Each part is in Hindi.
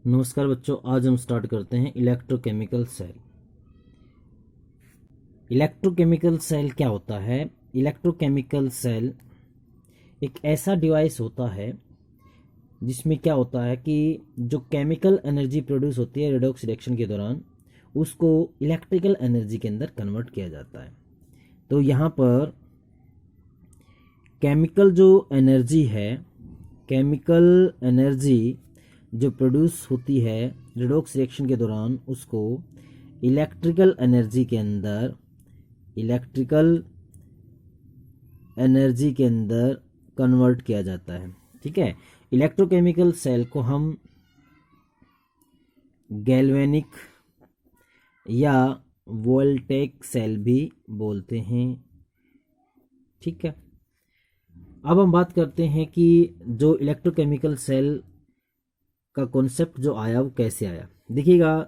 नमस्कार बच्चों, आज हम स्टार्ट करते हैं इलेक्ट्रोकेमिकल सेल। इलेक्ट्रोकेमिकल सेल क्या होता है? इलेक्ट्रोकेमिकल सेल एक ऐसा डिवाइस होता है जिसमें क्या होता है कि जो केमिकल एनर्जी प्रोड्यूस होती है रेडॉक्स रिएक्शन के दौरान, उसको इलेक्ट्रिकल एनर्जी के अंदर कन्वर्ट किया जाता है। तो यहाँ पर केमिकल जो एनर्जी है, केमिकल एनर्जी जो प्रोड्यूस होती है रेडॉक्स रिएक्शन के दौरान, उसको इलेक्ट्रिकल एनर्जी के अंदर कन्वर्ट किया जाता है। ठीक है। इलेक्ट्रोकेमिकल सेल को हम गैल्वेनिक या वोल्टेक सेल भी बोलते हैं। ठीक है। अब हम बात करते हैं कि जो इलेक्ट्रोकेमिकल सेल का कॉन्सेप्ट जो आया वो कैसे आया। देखिएगा,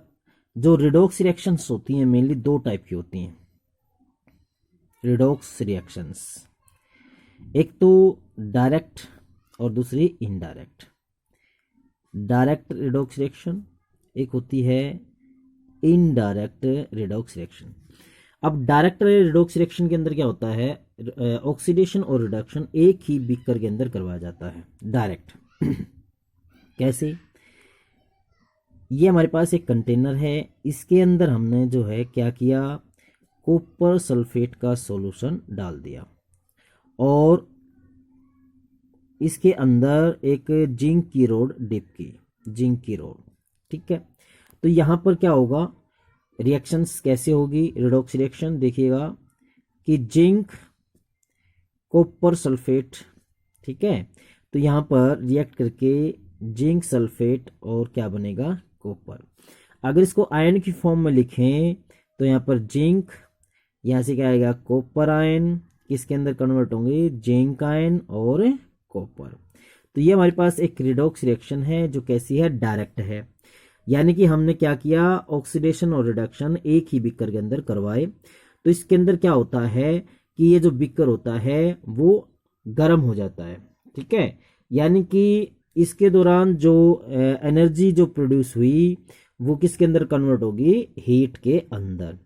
जो रिडॉक्स रिएक्शंस होती हैं मेनली दो टाइप की होती हैं। रिडॉक्स रिएक्शंस, एक तो डायरेक्ट और दूसरी इनडायरेक्ट। डायरेक्ट रिडॉक्स रिएक्शन, एक होती है इनडायरेक्ट रिडॉक्स रिएक्शन। अब डायरेक्ट रिडॉक्स रिएक्शन के अंदर क्या होता है, ऑक्सीडेशन और रिडक्शन एक ही बीकर के अंदर करवाया जाता है डायरेक्ट। कैसे? ये हमारे पास एक कंटेनर है, इसके अंदर हमने जो है क्या किया, कॉपर सल्फेट का सॉल्यूशन डाल दिया और इसके अंदर एक जिंक की रोड डिप की, जिंक की रोड। ठीक है। तो यहां पर क्या होगा, रिएक्शंस कैसे होगी रिडॉक्स रिएक्शन, देखिएगा कि जिंक कॉपर सल्फेट। ठीक है। तो यहां पर रिएक्ट करके जिंक सल्फेट और क्या बनेगा, कॉपर। अगर इसको आयन की फॉर्म में लिखें तो यहाँ पर जिंक, यहाँ से क्या आएगा, कॉपर आयन, किसके अंदर कन्वर्ट होंगे, जिंक आयन और कॉपर। तो ये हमारे पास एक रिडॉक्स रिएक्शन है जो कैसी है, डायरेक्ट है। यानी कि हमने क्या किया, ऑक्सीडेशन और रिडक्शन एक ही बीकर के अंदर करवाए। तो इसके अंदर क्या होता है कि ये जो बीकर होता है वो गर्म हो जाता है। ठीक है। यानी कि इसके दौरान जो एनर्जी जो प्रोड्यूस हुई वो किसके अंदर कन्वर्ट होगी, हीट के अंदर।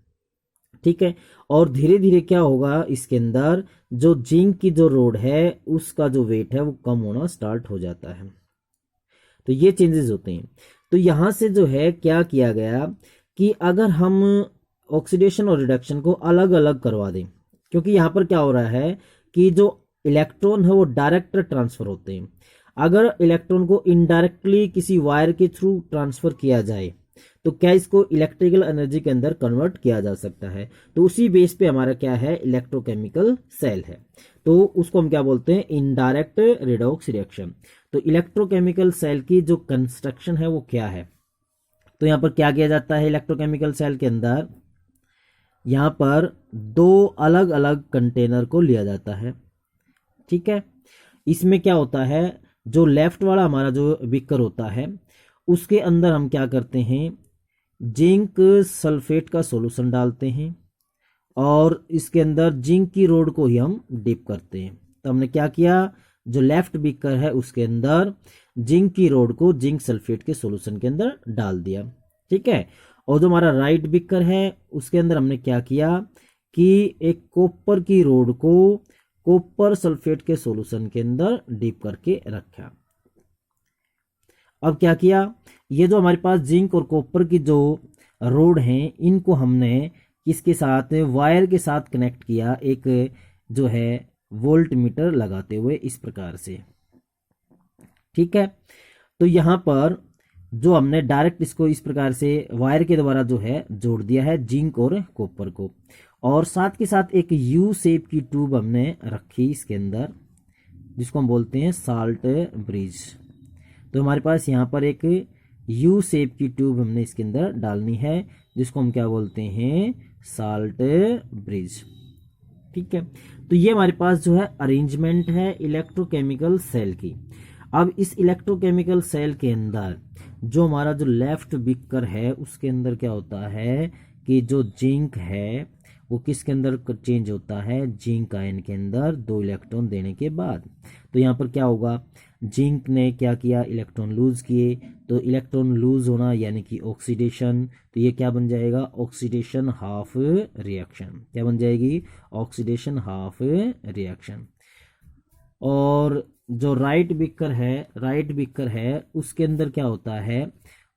ठीक है। और धीरे धीरे क्या होगा, इसके अंदर जो जिंक की जो रोड है उसका जो वेट है वो कम होना स्टार्ट हो जाता है। तो ये चेंजेस होते हैं। तो यहां से जो है क्या किया गया कि अगर हम ऑक्सीडेशन और रिडक्शन को अलग अलग करवा दें, क्योंकि यहां पर क्या हो रहा है कि जो इलेक्ट्रॉन है वो डायरेक्ट ट्रांसफर होते हैं। अगर इलेक्ट्रॉन को इनडायरेक्टली किसी वायर के थ्रू ट्रांसफर किया जाए तो क्या इसको इलेक्ट्रिकल एनर्जी के अंदर कन्वर्ट किया जा सकता है। तो उसी बेस पे हमारा क्या है, इलेक्ट्रोकेमिकल सेल है। तो उसको हम क्या बोलते हैं, इनडायरेक्ट रिडॉक्स रिएक्शन। तो इलेक्ट्रोकेमिकल सेल की जो कंस्ट्रक्शन है वो क्या है, तो यहां पर क्या किया जाता है इलेक्ट्रोकेमिकल सेल के अंदर, यहां पर दो अलग अलग कंटेनर को लिया जाता है। ठीक है। इसमें क्या होता है, जो लेफ्ट वाला हमारा जो बीकर होता है उसके अंदर हम क्या करते हैं, जिंक सल्फेट का सॉल्यूशन डालते हैं और इसके अंदर जिंक की रोड को ही हम डिप करते हैं। तो हमने क्या किया, जो लेफ्ट बीकर है उसके अंदर जिंक की रोड को जिंक सल्फेट के सॉल्यूशन के अंदर डाल दिया। ठीक है। और जो हमारा राइट बीकर है उसके अंदर हमने क्या किया कि एक कॉपर की रोड को कॉपर सल्फेट के सॉल्यूशन के अंदर डिप करके रखा। अब क्या किया, ये जो हमारे पास जिंक और कॉपर की जो रोड हैं इनको हमने किसके साथ, वायर के साथ कनेक्ट किया, एक जो है वोल्ट मीटर लगाते हुए इस प्रकार से। ठीक है। तो यहां पर जो हमने डायरेक्ट इसको इस प्रकार से वायर के द्वारा जो है जोड़ दिया है जिंक और कॉपर को, और साथ के साथ एक यू शेप की ट्यूब हमने रखी इसके अंदर जिसको हम बोलते हैं साल्ट ब्रिज। तो हमारे पास यहाँ पर एक यू शेप की ट्यूब हमने इसके अंदर डालनी है जिसको हम क्या बोलते हैं, साल्ट ब्रिज। ठीक है। तो ये हमारे पास जो है अरेंजमेंट है इलेक्ट्रोकेमिकल सेल की। अब इस इलेक्ट्रोकेमिकल सेल के अंदर जो हमारा जो लेफ्ट बीकर है उसके अंदर क्या होता है कि जो जिंक है वो किसके अंदर चेंज होता है, जिंक आयन के अंदर 2 इलेक्ट्रॉन देने के बाद। तो यहाँ पर क्या होगा, जिंक ने क्या किया, इलेक्ट्रॉन लूज किए, तो इलेक्ट्रॉन लूज होना यानी कि ऑक्सीडेशन, तो ये क्या बन जाएगा, ऑक्सीडेशन हाफ रिएक्शन, क्या बन जाएगी, ऑक्सीडेशन हाफ रिएक्शन। और जो राइट बीकर है उसके अंदर क्या होता है,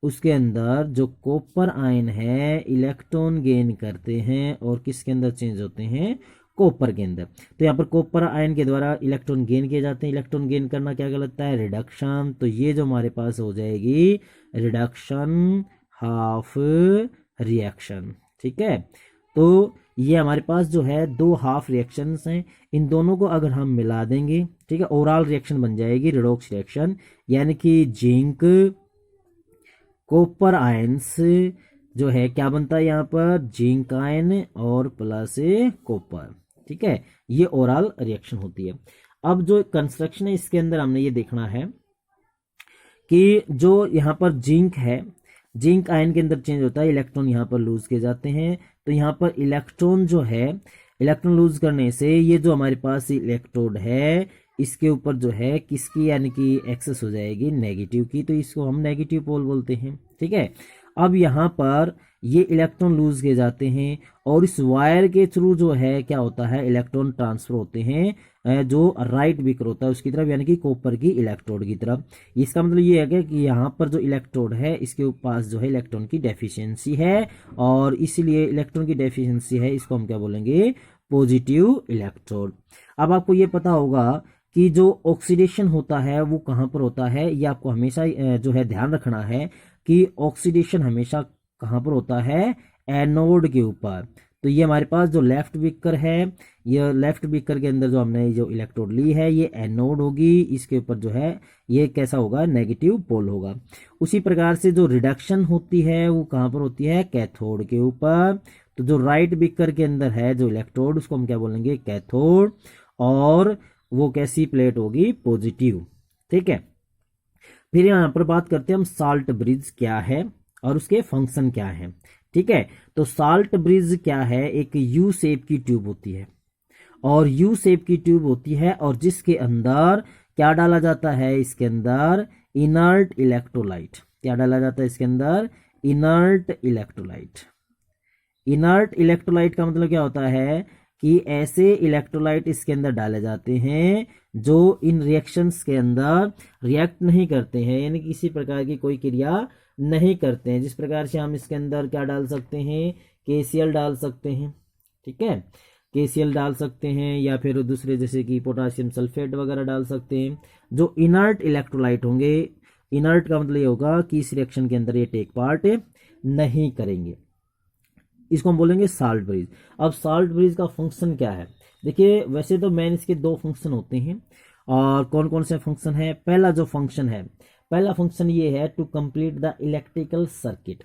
उसके अंदर जो कॉपर आयन है इलेक्ट्रॉन गेन करते हैं और किसके अंदर चेंज होते हैं, कॉपर के अंदर। तो यहाँ पर कॉपर आयन के द्वारा इलेक्ट्रॉन गेन किए जाते हैं। इलेक्ट्रॉन गेन करना क्या कहलाता है, रिडक्शन। तो ये जो हमारे पास हो जाएगी रिडक्शन हाफ रिएक्शन। ठीक है, तो ये हमारे पास जो है दो हाफ रिएक्शंस हैं, इन दोनों को अगर हम मिला देंगे, ठीक है, ओवरऑल रिएक्शन बन जाएगी रिडॉक्स रिएक्शन, यानी कि जिंक कॉपर आयंस जो है क्या बनता है यहाँ पर, जिंक आयन और प्लस कॉपर। ठीक है, ये ओवरऑल रिएक्शन होती है। अब जो कंस्ट्रक्शन है इसके अंदर हमने ये देखना है कि जो यहाँ पर जिंक है, जिंक आयन के अंदर चेंज होता है, इलेक्ट्रॉन यहाँ पर लूज किए जाते हैं। तो यहाँ पर इलेक्ट्रॉन जो है, इलेक्ट्रॉन लूज करने से ये जो हमारे पास इलेक्ट्रोड है इसके ऊपर जो है किसकी यानी कि एक्सेस हो जाएगी नेगेटिव की, तो इसको हम नेगेटिव पोल बोलते हैं। ठीक है, अब यहाँ पर ये इलेक्ट्रॉन लूज किए जाते हैं और इस वायर के थ्रू जो है क्या होता है, इलेक्ट्रॉन ट्रांसफर होते हैं जो राइट बीकर होता है उसकी तरफ, यानी कि कॉपर की इलेक्ट्रोड की तरफ। इसका मतलब ये है कि यहाँ पर जो इलेक्ट्रोड है इसके पास जो है इलेक्ट्रॉन की डेफिशिएंसी है, और इसलिए इलेक्ट्रॉन की डेफिशिएंसी है, इसको हम क्या बोलेंगे, पॉजिटिव इलेक्ट्रोड। अब आपको ये पता होगा कि जो ऑक्सीडेशन होता है वो कहाँ पर होता है, ये आपको हमेशा जो है ध्यान रखना है कि ऑक्सीडेशन हमेशा कहाँ पर होता है, एनोड के ऊपर। तो ये हमारे पास जो लेफ्ट बीकर है, ये लेफ्ट बीकर के अंदर जो हमने जो इलेक्ट्रोड ली है ये एनोड होगी, इसके ऊपर जो है ये कैसा होगा, नेगेटिव पोल होगा। उसी प्रकार से जो रिडक्शन होती है वो कहाँ पर होती है, कैथोड के ऊपर। तो जो राइट बीकर के अंदर है जो इलेक्ट्रोड उसको हम क्या बोलेंगे, कैथोड, और वो कैसी प्लेट होगी, पॉजिटिव। ठीक है, फिर यहां पर बात करते हैं हम साल्ट ब्रिज क्या है और उसके फंक्शन क्या है। ठीक है, तो साल्ट ब्रिज क्या है, एक यू शेप की ट्यूब होती है, और यू शेप की ट्यूब होती है और जिसके अंदर क्या डाला जाता है, इसके अंदर इनर्ट इलेक्ट्रोलाइट। क्या डाला जाता है इसके अंदर, इनर्ट इलेक्ट्रोलाइट। इनर्ट इलेक्ट्रोलाइट का मतलब क्या होता है कि ऐसे इलेक्ट्रोलाइट इसके अंदर डाले जाते हैं जो इन रिएक्शंस के अंदर रिएक्ट नहीं करते हैं, यानी किसी प्रकार की कोई क्रिया नहीं करते हैं। जिस प्रकार से हम इसके अंदर क्या डाल सकते हैं, KCl डाल सकते हैं। ठीक है, KCl डाल सकते हैं, या फिर दूसरे जैसे कि पोटासियम सल्फेट वगैरह डाल सकते हैं। जो इनर्ट इलेक्ट्रोलाइट होंगे, इनर्ट का मतलब ये होगा कि इस रिएक्शन के अंदर ये टेक पार्ट नहीं करेंगे, इसको हम बोलेंगे साल्ट ब्रिज। अब साल्ट ब्रिज का फंक्शन क्या है, देखिए वैसे तो मेन इसके दो फंक्शन होते हैं, और कौन कौन से फंक्शन है। पहला जो फंक्शन है, पहला फंक्शन ये है to complete the electrical circuit,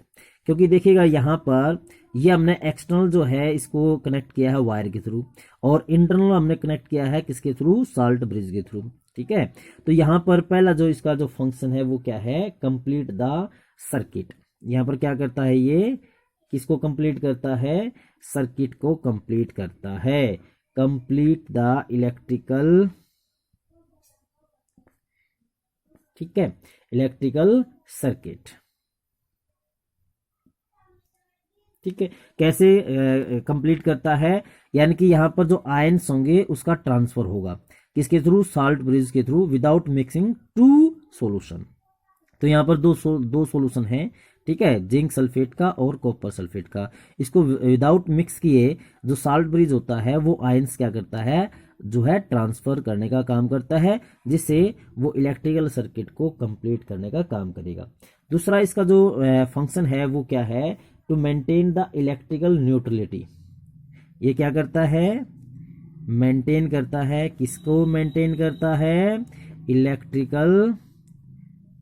क्योंकि देखिएगा यहाँ पर ये हमने एक्सटर्नल जो है इसको कनेक्ट किया है वायर के थ्रू, और इंटरनल हमने कनेक्ट किया है किसके थ्रू, साल्ट ब्रिज के थ्रू। ठीक है, तो यहाँ पर पहला जो इसका जो फंक्शन है वो क्या है, कंप्लीट द सर्किट। यहाँ पर क्या करता है, ये किसको कंप्लीट करता है, सर्किट को कंप्लीट करता है, कंप्लीट द इलेक्ट्रिकल, ठीक है, इलेक्ट्रिकल सर्किट। ठीक है, कैसे कंप्लीट करता है, यानी कि यहां पर जो आयंस होंगे उसका ट्रांसफर होगा किसके थ्रू, साल्ट ब्रिज के through, without mixing two solution. तो यहाँ पर दो सॉल्यूशन है, ठीक है, जिंक सल्फेट का और कॉपर सल्फेट का। इसको विदाउट मिक्स किए जो साल्ट ब्रिज होता है वो आयंस क्या करता है, जो है ट्रांसफर करने का काम करता है, जिससे वो इलेक्ट्रिकल सर्किट को कंप्लीट करने का काम करेगा। दूसरा इसका जो फंक्शन है वो क्या है, to maintain the electrical neutrality. ये क्या करता है, मेंटेन करता है, किसको मेंटेन करता है, इलेक्ट्रिकल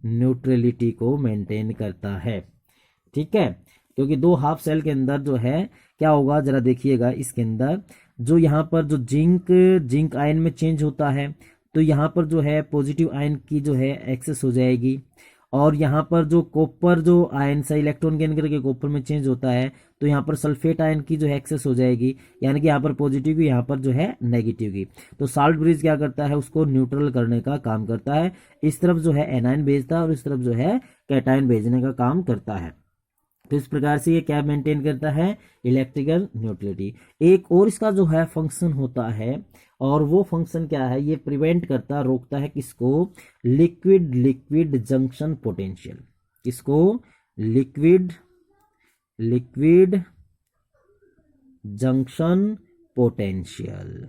न्यूट्रलिटी को मेंटेन करता है। ठीक है, क्योंकि दो हाफ सेल के अंदर जो है क्या होगा, जरा देखिएगा इसके अंदर जो यहाँ पर जो जिंक आयन में चेंज होता है, तो यहाँ पर जो है पॉजिटिव आयन की जो है एक्सेस हो जाएगी, और यहाँ पर जो कॉपर जो आयन से इलेक्ट्रॉन गेन करके कॉपर में चेंज होता है, तो यहाँ पर सल्फेट आयन की जो है एक्सेस हो जाएगी, यानी कि यहाँ पर पॉजिटिव की, यहाँ पर जो है नेगेटिव की। तो साल्ट ब्रिज क्या करता है, उसको न्यूट्रल करने का काम करता है। इस तरफ जो है एनायन भेजता है और इस तरफ जो है कैटायन भेजने का काम करता है। तो इस प्रकार से ये क्या मेंटेन करता है, इलेक्ट्रिकल न्यूट्रलिटी। एक और इसका जो है फंक्शन होता है, और वो फंक्शन क्या है, ये प्रिवेंट करता, रोकता है किसको, लिक्विड लिक्विड जंक्शन पोटेंशियल। किसको, liquid liquid junction potential,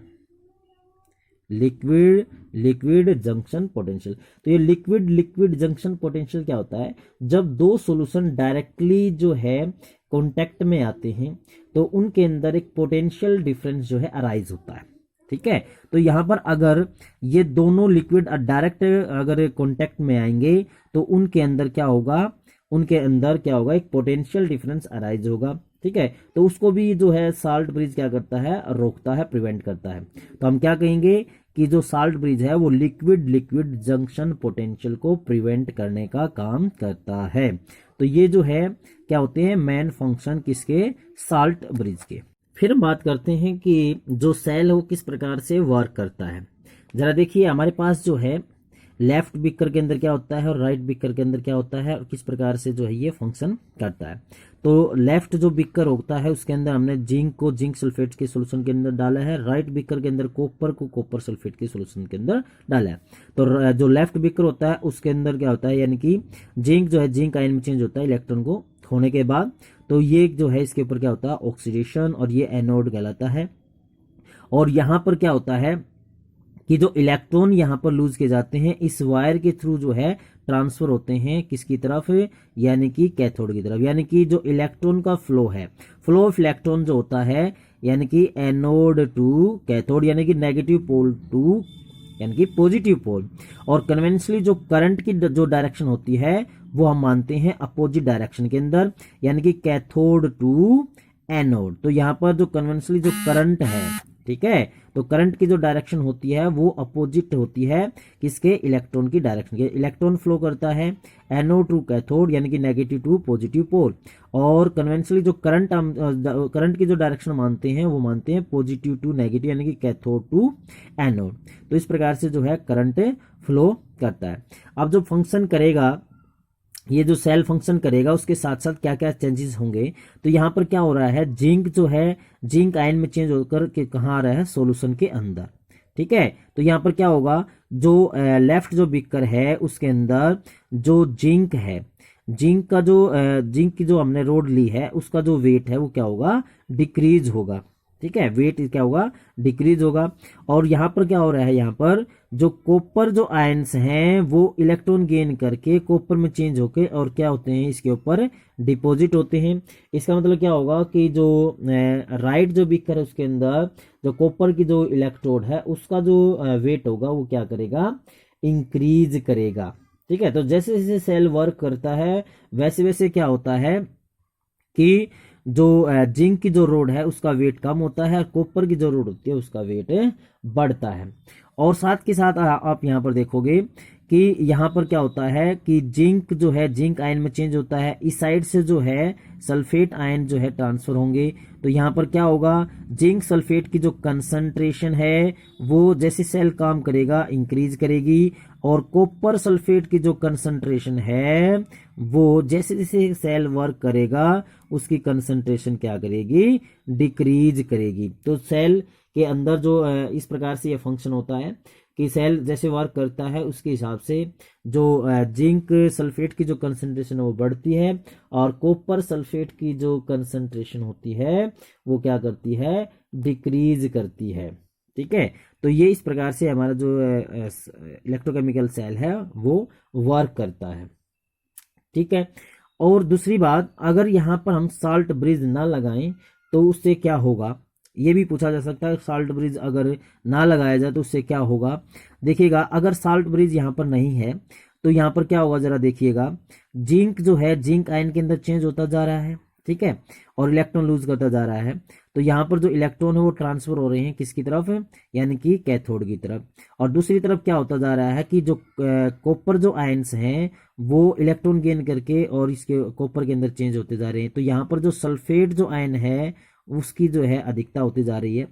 liquid liquid junction potential. तो ये लिक्विड लिक्विड जंक्शन पोटेंशियल क्या होता है, जब दो सॉल्यूशन डायरेक्टली जो है कांटेक्ट में आते हैं तो उनके अंदर एक पोटेंशियल डिफरेंस जो है अराइज होता है। ठीक है, तो यहां पर अगर ये दोनों लिक्विड डायरेक्ट अगर कांटेक्ट में आएंगे तो उनके अंदर क्या होगा, उनके अंदर क्या होगा, एक पोटेंशियल डिफरेंस अराइज होगा। ठीक है, तो उसको भी जो है साल्ट ब्रिज क्या करता है, रोकता है, प्रिवेंट करता है। तो हम क्या कहेंगे कि जो साल्ट ब्रिज है वो लिक्विड लिक्विड जंक्शन पोटेंशियल को प्रिवेंट करने का काम करता है। तो ये जो है क्या होते हैं, मेन फंक्शन किसके, साल्ट ब्रिज के। फिर बात करते हैं कि जो सेल वो किस प्रकार से वर्क करता है। जरा देखिए, हमारे पास जो है लेफ्ट बीकर के अंदर क्या होता है और राइट बीकर के अंदर क्या होता है और किस प्रकार से जो है ये फंक्शन करता है। तो लेफ्ट जो बीकर होता है उसके अंदर हमने जिंक को जिंक सल्फेट के सॉल्यूशन के अंदर डाला है, राइट बीकर के अंदर कॉपर को कॉपर सल्फेट के सॉल्यूशन के अंदर डाला है। तो जो लेफ्ट बीकर होता है उसके अंदर क्या होता है, यानी कि जिंक जो है जिंक आयन में चेंज होता है इलेक्ट्रॉन को खोने के बाद। तो ये जो है इसके ऊपर क्या होता है, ऑक्सीडेशन, और ये एनोड कहलाता है। और यहाँ पर क्या होता है कि जो इलेक्ट्रॉन यहाँ पर लूज किए जाते हैं इस वायर के थ्रू जो है ट्रांसफर होते हैं किसकी तरफ, यानी कि कैथोड की तरफ। यानी कि जो इलेक्ट्रॉन का फ्लो है, फ्लो ऑफ इलेक्ट्रॉन जो होता है, यानी कि एनोड टू कैथोड, यानी कि नेगेटिव पोल टू यानी कि पॉजिटिव पोल। और कन्वेंशनली जो करंट की जो डायरेक्शन होती है वो हम मानते हैं अपोजिट डायरेक्शन के अंदर, यानी कि कैथोड टू एनोड। तो यहाँ पर जो कन्वेंशनली जो करंट है, ठीक है, तो करंट की जो डायरेक्शन होती है वो अपोजिट होती है किसके, इलेक्ट्रॉन की डायरेक्शन के। इलेक्ट्रॉन फ्लो करता है एनोड टू कैथोड, यानी कि नेगेटिव टू पॉजिटिव पोल। और कन्वेंशनली जो करंट की जो डायरेक्शन मानते हैं वो मानते हैं पॉजिटिव टू नेगेटिव, यानी कि कैथोड टू एनोड। तो इस प्रकार से जो है करंट फ्लो करता है। अब जो फंक्शन करेगा, ये जो सेल फंक्शन करेगा उसके साथ साथ क्या क्या चेंजेस होंगे। तो यहाँ पर क्या हो रहा है, जिंक जो है जिंक आयन में चेंज होकर के कहाँ आ रहा है, सॉल्यूशन के अंदर। ठीक है, तो यहाँ पर क्या होगा, जो लेफ्ट जो बीकर है उसके अंदर जो जिंक है, जिंक का जो जिंक की जो हमने रोड ली है उसका जो वेट है वो क्या होगा, डिक्रीज होगा। ठीक है, वेट क्या होगा, डिक्रीज होगा। और यहाँ पर क्या हो रहा है, यहाँ पर जो कॉपर जो आयंस हैं वो इलेक्ट्रॉन गेन करके कॉपर में चेंज होके और क्या होते हैं, इसके ऊपर डिपॉजिट होते हैं। इसका मतलब क्या होगा कि जो राइट जो बीकर है उसके अंदर जो कॉपर की जो इलेक्ट्रोड है उसका जो वेट होगा वो क्या करेगा, इंक्रीज करेगा। ठीक है, तो जैसे जैसे सेल वर्क करता है वैसे वैसे क्या होता है कि जो जिंक की जो रोड है उसका वेट कम होता है और कॉपर की जो रोड होती है उसका वेट बढ़ता है। और साथ के साथ आप यहाँ पर देखोगे कि यहाँ पर क्या होता है कि जिंक जो है जिंक आयन में चेंज होता है, इस साइड से जो है सल्फेट आयन जो है ट्रांसफर होंगे। तो यहाँ पर क्या होगा, जिंक सल्फेट की जो कंसंट्रेशन है वो जैसे सेल काम करेगा इंक्रीज करेगी, और कॉपर सल्फेट की जो कंसंट्रेशन है वो जैसे जैसे सेल वर्क करेगा उसकी कंसंट्रेशन क्या करेगी, डिक्रीज करेगी। तो सेल के अंदर जो इस प्रकार से ये फंक्शन होता है कि सेल जैसे वर्क करता है उसके हिसाब से जो जिंक सल्फेट की जो कंसंट्रेशन है वो बढ़ती है और कॉपर सल्फेट की जो कंसंट्रेशन होती है वो क्या करती है, डिक्रीज करती है। ठीक है, तो ये इस प्रकार से हमारा जो इलेक्ट्रोकेमिकल सेल है वो वर्क करता है। ठीक है, और दूसरी बात, अगर यहाँ पर हम साल्ट ब्रिज ना लगाएं तो उससे क्या होगा, ये भी पूछा जा सकता है, साल्ट ब्रिज अगर ना लगाया जाए तो उससे क्या होगा। देखिएगा, अगर साल्ट ब्रिज यहाँ पर नहीं है तो यहाँ पर क्या होगा, जरा देखिएगा, जिंक जो है जिंक आयन के अंदर चेंज होता जा रहा है। ठीक है, और इलेक्ट्रॉन लूज करता जा रहा है। तो तो यहाँ पर जो इलेक्ट्रॉन है वो ट्रांसफर हो रहे हैं किसकी तरफ, यानी कि कैथोड की तरफ। और दूसरी तरफ क्या होता जा रहा है कि जो कॉपर जो आयंस हैं वो इलेक्ट्रॉन गेन करके और इसके कॉपर के अंदर चेंज होते जा रहे हैं। तो यहाँ पर जो सल्फेट जो आयन है उसकी जो है अधिकता होती जा रही है।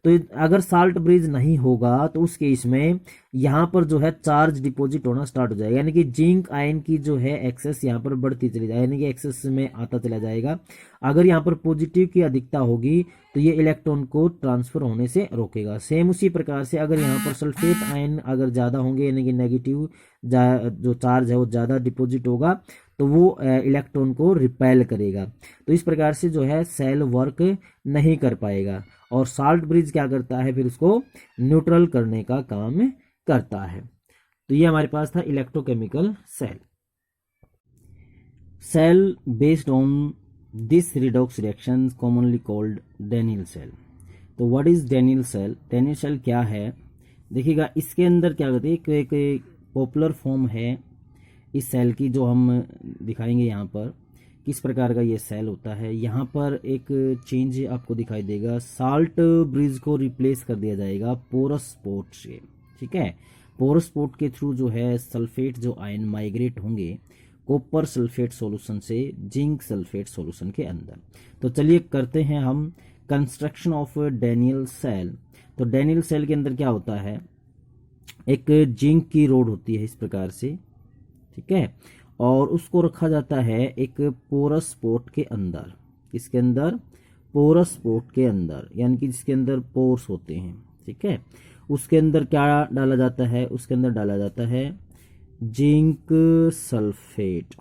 तो अगर साल्ट ब्रिज नहीं होगा तो उस केस में यहाँ पर जो है चार्ज डिपॉजिट होना स्टार्ट हो जाएगा, यानी कि जिंक आयन की जो है एक्सेस यहाँ पर बढ़ती चली जाएगी, यानी कि एक्सेस में आता चला जाएगा। अगर यहाँ पर पॉजिटिव की अधिकता होगी तो ये इलेक्ट्रॉन को ट्रांसफर होने से रोकेगा। सेम उसी प्रकार से अगर यहाँ पर सल्फेट आयन अगर ज़्यादा होंगे, यानी कि नेगेटिव जो चार्ज है वो ज़्यादा डिपॉजिट होगा, तो वो इलेक्ट्रॉन को रिपेल करेगा। तो इस प्रकार से जो है सेल वर्क नहीं कर पाएगा। और साल्ट ब्रिज क्या करता है, फिर उसको न्यूट्रल करने का काम करता है। तो ये हमारे पास था electrochemical cell. Cell based on this redox reaction commonly called Daniell cell. तो what is Daniell cell? Daniell cell क्या है, देखिएगा इसके अंदर क्या करते हैं, एक पॉपुलर फॉर्म है इस सेल की जो हम दिखाएंगे यहाँ पर किस प्रकार का ये सेल होता है। यहाँ पर एक चेंज आपको दिखाई देगा, साल्ट ब्रिज को रिप्लेस कर दिया जाएगा पोरस स्पॉट से। ठीक है, पोरस स्पॉट के थ्रू जो है सल्फेट जो आयन माइग्रेट होंगे कॉपर सल्फेट सॉल्यूशन से जिंक सल्फेट सॉल्यूशन के अंदर। तो चलिए करते हैं हम कंस्ट्रक्शन ऑफ डेनियल सेल। तो डेनियल सेल के अंदर क्या होता है, एक जिंक की रोड होती है इस प्रकार से, ठीक है, और उसको रखा जाता है एक पोरस स्पॉट के अंदर। इसके अंदर पोरस स्पॉट के अंदर, यानी कि जिसके अंदर पोर्स होते हैं। ठीक है, उसके अंदर क्या डाला जाता है, उसके अंदर डाला जाता है जिंक सल्फेट।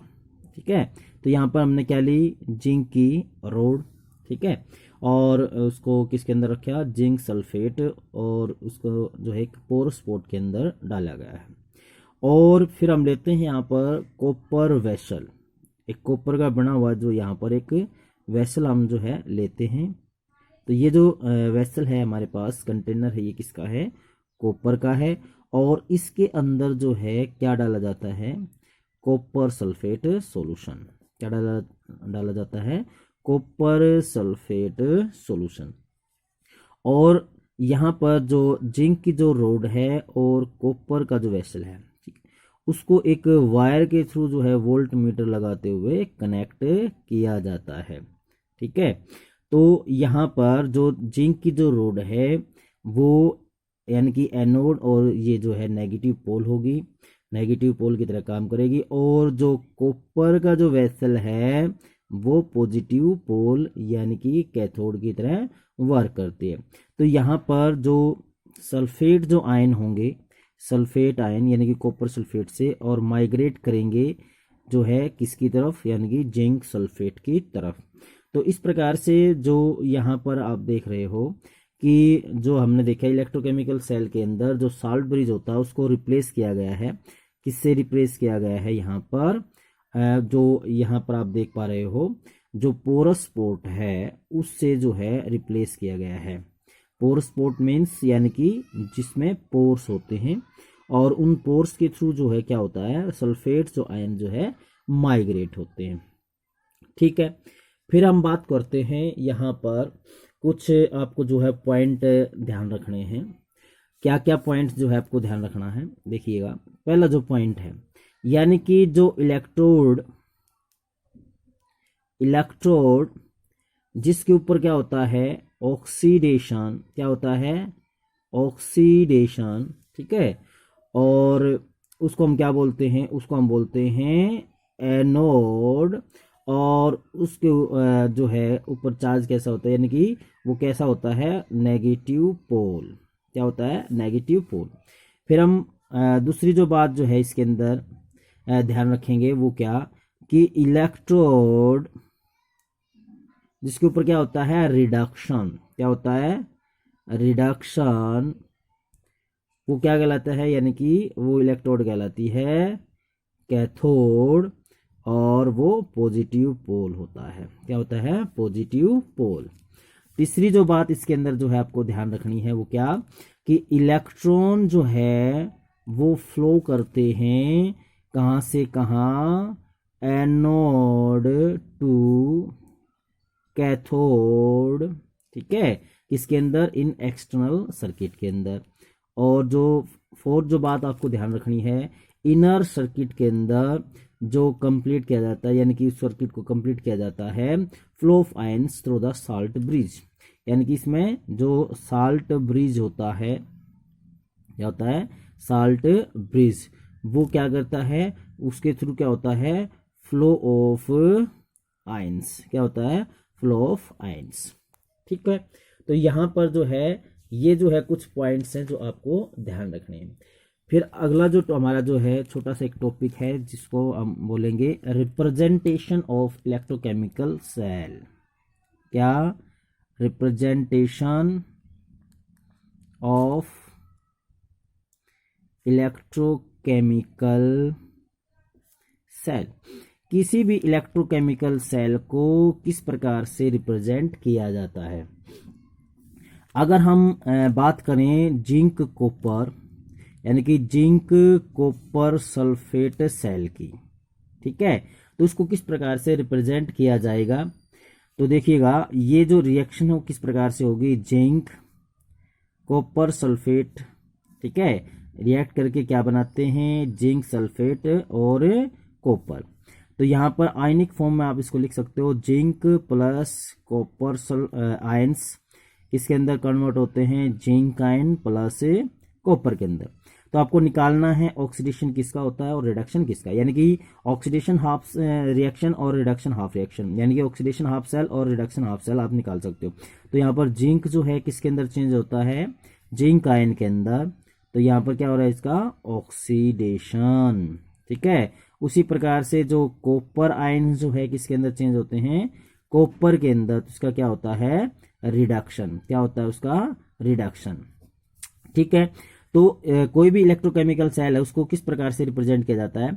ठीक है, तो यहाँ पर हमने क्या ली, जिंक की रोड। ठीक है, और उसको किसके अंदर रखा, जिंक सल्फेट, और उसको जो है एक पोरस स्पॉट के अंदर डाला गया है। और फिर हम लेते हैं यहाँ पर कॉपर वेसल, एक कॉपर का बना हुआ जो यहाँ पर एक वेसल हम जो है लेते हैं। तो ये जो वेसल है हमारे पास कंटेनर है, ये किसका है, कॉपर का है। और इसके अंदर जो है क्या डाला जाता है, कॉपर सल्फेट सॉल्यूशन। क्या डाला जाता है, कॉपर सल्फेट सॉल्यूशन। और यहाँ पर जो जिंक की जो रोड है और कॉपर का जो वेसल है, उसको एक वायर के थ्रू जो है वोल्ट मीटर लगाते हुए कनेक्ट किया जाता है। ठीक है, तो यहाँ पर जो जिंक की जो रोड है वो यानी कि एनोड, और ये जो है नेगेटिव पोल होगी, नेगेटिव पोल की तरह काम करेगी। और जो कॉपर का जो वेसल है वो पॉजिटिव पोल यानी कि कैथोड की तरह वर्क करती है। तो यहाँ पर जो सल्फेट जो आयन होंगे, सल्फेट आयन यानी कि कॉपर सल्फेट से, और माइग्रेट करेंगे जो है किसकी तरफ, यानी कि जिंक सल्फेट की तरफ। तो इस प्रकार से जो यहाँ पर आप देख रहे हो कि जो हमने देखा इलेक्ट्रोकेमिकल सेल के अंदर जो साल्ट ब्रिज होता है उसको रिप्लेस किया गया है। किससे रिप्लेस किया गया है, यहाँ पर जो यहाँ पर आप देख पा रहे हो जो पोरस स्पॉट है उससे जो है रिप्लेस किया गया है। पोर स्पॉट मीन्स यानी कि जिसमें पोर्स होते हैं, और उन पोर्स के थ्रू जो है क्या होता है, सल्फेट जो आयन जो है माइग्रेट होते हैं। ठीक है, फिर हम बात करते हैं यहाँ पर कुछ आपको जो है पॉइंट ध्यान रखने हैं। क्या क्या पॉइंट जो है आपको ध्यान रखना है, देखिएगा। पहला जो पॉइंट है, यानी कि जो इलेक्ट्रोड जिसके ऊपर क्या होता है, ऑक्सीडेशन, क्या होता है, ऑक्सीडेशन। ठीक है, और उसको हम क्या बोलते हैं, उसको हम बोलते हैं एनोड। और उसके जो है ऊपर चार्ज कैसा होता है, यानी कि वो कैसा होता है, नेगेटिव पोल। क्या होता है, नेगेटिव पोल। फिर हम दूसरी जो बात जो है इसके अंदर ध्यान रखेंगे वो क्या, कि इलेक्ट्रोड जिसके ऊपर क्या होता है, रिडक्शन। क्या होता है, रिडक्शन, वो क्या कहलाता है, यानी कि वो इलेक्ट्रोड कहलाती है कैथोड, और वो पॉजिटिव पोल होता है। क्या होता है, पॉजिटिव पोल। तीसरी जो बात इसके अंदर जो है आपको ध्यान रखनी है वो क्या, कि इलेक्ट्रॉन जो है वो फ्लो करते हैं कहाँ से कहाँ, एनोड टू कैथोड। ठीक है, किसके अंदर, इन एक्सटर्नल सर्किट के अंदर। और जो फोर्थ जो बात आपको ध्यान रखनी है, इनर सर्किट के अंदर जो कंप्लीट किया जाता है, यानी कि इस सर्किट को कंप्लीट किया जाता है flow of ions through the salt bridge, यानी कि इसमें जो साल्ट ब्रिज होता है, क्या होता है, साल्ट ब्रिज, वो क्या करता है, उसके थ्रू क्या होता है, फ्लो ऑफ आयंस, क्या होता है, फ्लो ऑफ आयंस। ठीक है, तो यहाँ पर जो है ये जो है कुछ पॉइंट्स हैं जो आपको ध्यान रखने हैं। फिर अगला जो हमारा जो है छोटा सा एक टॉपिक है जिसको हम बोलेंगे रिप्रेजेंटेशन ऑफ इलेक्ट्रोकेमिकल सेल। क्या, रिप्रेजेंटेशन ऑफ इलेक्ट्रोकेमिकल सेल, किसी भी इलेक्ट्रोकेमिकल सेल को किस प्रकार से रिप्रेजेंट किया जाता है। अगर हम बात करें जिंक कॉपर, यानी कि जिंक कॉपर सल्फेट सेल की, ठीक है, तो उसको किस प्रकार से रिप्रेजेंट किया जाएगा, तो देखिएगा ये जो रिएक्शन है वो किस प्रकार से होगी, जिंक कॉपर सल्फेट, ठीक है, रिएक्ट करके क्या बनाते हैं, जिंक सल्फेट और कॉपर। तो यहाँ पर आयनिक फॉर्म में आप इसको लिख सकते हो, जिंक प्लस कॉपर आयंस इसके अंदर कन्वर्ट होते हैं जिंक आयन प्लस कॉपर के अंदर। तो आपको निकालना है ऑक्सीडेशन किसका होता है और रिडक्शन किसका, यानी कि ऑक्सीडेशन हाफ रिएक्शन और रिडक्शन हाफ रिएक्शन, यानी कि ऑक्सीडेशन हाफ सेल और रिडक्शन हाफ सेल आप निकाल सकते हो। तो यहाँ पर जिंक जो है किसके अंदर चेंज होता है, जिंक आयन के अंदर, तो यहाँ पर क्या हो रहा है, इसका ऑक्सीडेशन, ठीक है। उसी प्रकार से जो कॉपर आयन जो है किसके अंदर चेंज होते हैं, कॉपर के अंदर, तो इसका क्या होता है, रिडक्शन, क्या होता है उसका, रिडक्शन। ठीक है, तो कोई भी इलेक्ट्रोकेमिकल सेल है उसको किस प्रकार से रिप्रेजेंट किया जाता है,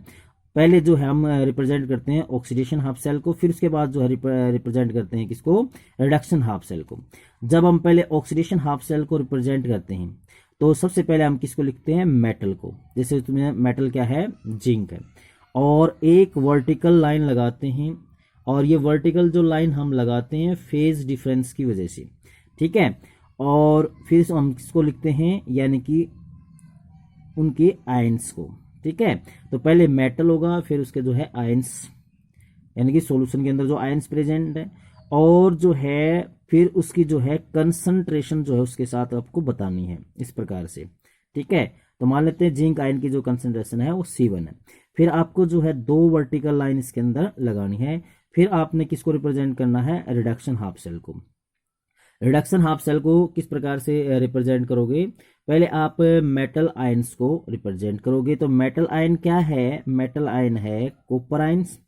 पहले जो है हम रिप्रेजेंट करते हैं ऑक्सीडेशन हाफ सेल को, फिर उसके बाद जो है रिप्रेजेंट करते हैं किसको, रिडक्शन हाफ सेल को। जब हम पहले ऑक्सीडेशन हाफ सेल को रिप्रेजेंट करते हैं तो सबसे पहले हम किसको लिखते हैं, मेटल को, जैसे तुम्हें मेटल क्या है, जिंक है, और एक वर्टिकल लाइन लगाते हैं, और ये वर्टिकल जो लाइन हम लगाते हैं फेज डिफरेंस की वजह से, ठीक है, और फिर हम किसको लिखते हैं, यानी कि उनके आयंस को, ठीक है। तो पहले मेटल होगा, फिर उसके जो है आयंस, यानी कि सॉल्यूशन के अंदर जो आयंस प्रेजेंट है, और जो है फिर उसकी जो है कंसंट्रेशन जो है उसके साथ आपको बतानी है इस प्रकार से, ठीक है। तो मान लेते हैं जिंक आयन की जो कंसंट्रेशन है वो C1 है, फिर आपको जो है 2 वर्टिकल लाइन इसके अंदर लगानी है, फिर आपने किसको रिप्रेजेंट करना है, रिडक्शन हाफ सेल को। रिडक्शन हाफ सेल को किस प्रकार से रिप्रेजेंट करोगे, पहले आप मेटल आयंस को रिप्रेजेंट करोगे, तो मेटल आयन क्या है, मेटल आयन है कॉपर आयंस,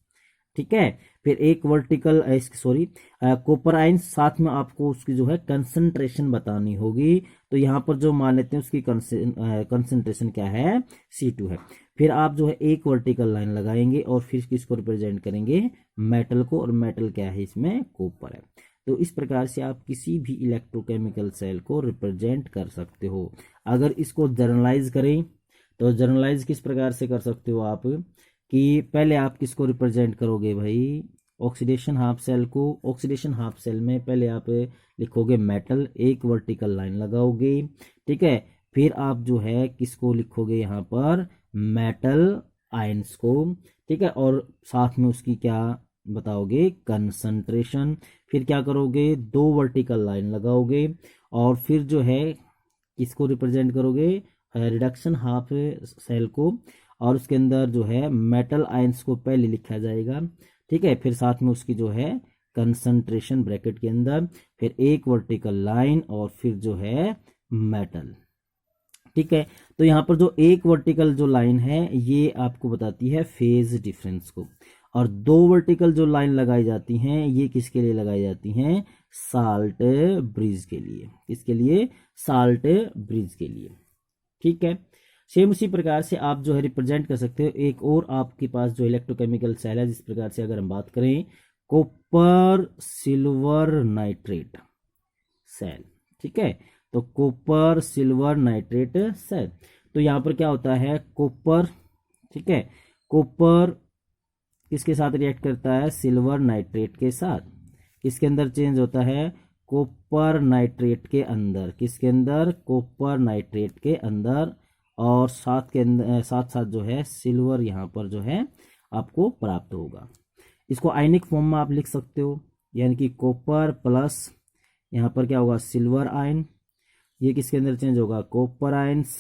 ठीक है, फिर एक वर्टिकल सॉरी कॉपर आयंस, साथ में आपको उसकी जो है कंसंट्रेशन बतानी होगी, तो यहाँ पर जो मान लेते हैं उसकी कंसंट्रेशन क्या है, C2 है। फिर आप जो है एक वर्टिकल लाइन लगाएंगे और फिर किसको रिप्रेजेंट करेंगे, मेटल को, और मेटल क्या है इसमें, कॉपर है। तो इस प्रकार से आप किसी भी इलेक्ट्रोकेमिकल सेल को रिप्रेजेंट कर सकते हो। अगर इसको जर्नलाइज करें तो जर्नलाइज किस प्रकार से कर सकते हो आप, कि पहले आप किसको रिप्रेजेंट करोगे भाई, ऑक्सीडेशन हाफ सेल को, ऑक्सीडेशन हाफ सेल में पहले आप लिखोगे मेटल, एक वर्टिकल लाइन लगाओगे, ठीक है, फिर आप जो है किसको लिखोगे यहाँ पर, मेटल आयंस को, ठीक है, और साथ में उसकी क्या बताओगे, कंसंट्रेशन, फिर क्या करोगे, 2 वर्टिकल लाइन लगाओगे, और फिर जो है किसको रिप्रेजेंट करोगे, रिडक्शन हाफ सेल को, और उसके अंदर जो है मेटल आयंस को पहले लिखा जाएगा, ठीक है, फिर साथ में उसकी जो है कंसंट्रेशन ब्रैकेट के अंदर, फिर एक वर्टिकल लाइन, और फिर जो है मेटल, ठीक है। तो यहाँ पर जो एक वर्टिकल जो लाइन है ये आपको बताती है फेज डिफरेंस को, और 2 वर्टिकल जो लाइन लगाई जाती हैं ये किसके लिए लगाई जाती हैं, साल्ट ब्रिज के लिए, किसके लिए, साल्ट ब्रिज के लिए, ठीक है। सेम उसी प्रकार से आप जो है रिप्रेजेंट कर सकते हो। एक और आपके पास जो इलेक्ट्रोकेमिकल सेल है, जिस प्रकार से अगर हम बात करें कॉपर सिल्वर नाइट्रेट सेल, ठीक है, तो कॉपर सिल्वर नाइट्रेट सेल, तो यहाँ पर क्या होता है, कॉपर, ठीक है, कॉपर किसके साथ रिएक्ट करता है, सिल्वर नाइट्रेट के साथ, इसके अंदर चेंज होता है कॉपर नाइट्रेट के अंदर, किसके अंदर, कॉपर नाइट्रेट के अंदर, और साथ के अंदर साथ साथ जो है सिल्वर यहाँ पर जो है आपको प्राप्त होगा। इसको आयनिक फॉर्म में आप लिख सकते हो, यानी कि कॉपर प्लस यहाँ पर क्या होगा, सिल्वर आयन, ये किसके अंदर चेंज होगा, कॉपर आयन्स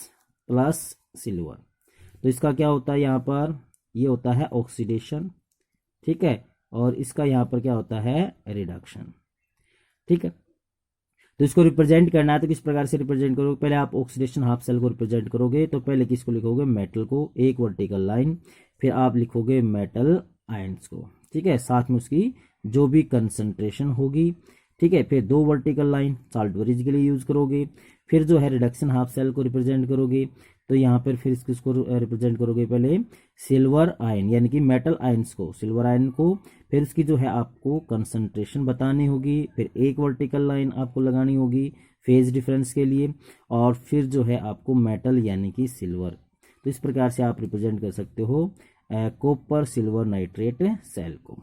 प्लस सिल्वर। तो इसका क्या होता है यहाँ पर, ये होता है ऑक्सीडेशन, ठीक है, और इसका यहाँ पर क्या होता है, रिडक्शन, ठीक है। तो इसको रिप्रेजेंट करना है तो किस प्रकार से रिप्रेजेंट करोगे, पहले आप ऑक्सीडेशन हाफ सेल को रिप्रेजेंट करोगे, तो पहले किसको लिखोगे, मेटल को, एक वर्टिकल लाइन, फिर आप लिखोगे मेटल आयंस को, ठीक है, साथ में उसकी जो भी कंसंट्रेशन होगी, ठीक है, फिर 2 वर्टिकल लाइन साल्ट ब्रिज के लिए यूज करोगे, फिर जो है रिडक्शन हाफ सेल को रिप्रेजेंट करोगे, तो यहाँ पर फिर इसको रिप्रेजेंट करोगे पहले सिल्वर आयन यानी कि मेटल आयंस को, सिल्वर आयन को, फिर इसकी जो है आपको कंसंट्रेशन बतानी होगी, फिर एक वर्टिकल लाइन आपको लगानी होगी फेज डिफरेंस के लिए, और फिर जो है आपको मेटल यानी कि सिल्वर। तो इस प्रकार से आप रिप्रेजेंट कर सकते हो कॉपर सिल्वर नाइट्रेट सेल को।